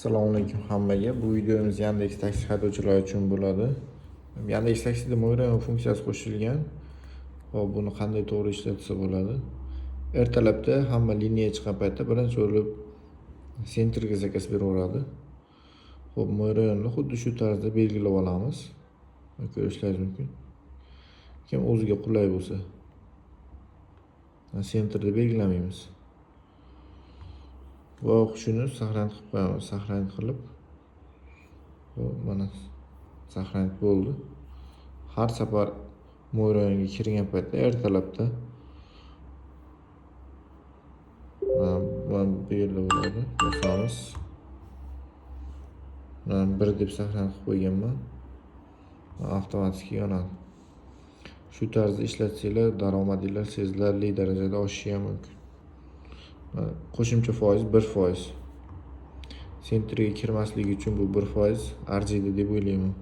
Assalomu alaykum hammaga. Bu videomiz Yandex taksi haydovchilari uchun bo'ladi. Yandex taksida Mo'yrayon funksiyasi qo'shilgan. Hop, buni qanday to'g'ri ishlatsa bo'ladi? Ertalabda hamma liniyaga chiqqan paytda birinchi bo'lib sentrga zakaz beraveradi. Hop, Mo'yrayonni xuddi shu tarzda belgilab olamiz. Ko'rishlaringiz mumkin. Kim o'ziga qulay bo'lsa, sentrda belgilamaymiz. Va shuni saqlanib qo'yamiz. Saqlanib qilib, mana saqlanib bo'ldi. Har safar Mo'yrayonga kirgan paytda ertalabda mana bu yerda bo'ladi. Bosamiz. Mana 1 deb saqlanib qo'yganman. Avtomatik yonadi. Shu tarzda ishlatsanglar daromadinglar sezilarli darajada oshishi ham mumkin. Qo'shimcha foiz 1%. Sentrga kirmasligi uchun bu 1% arziydi deb o'ylayman.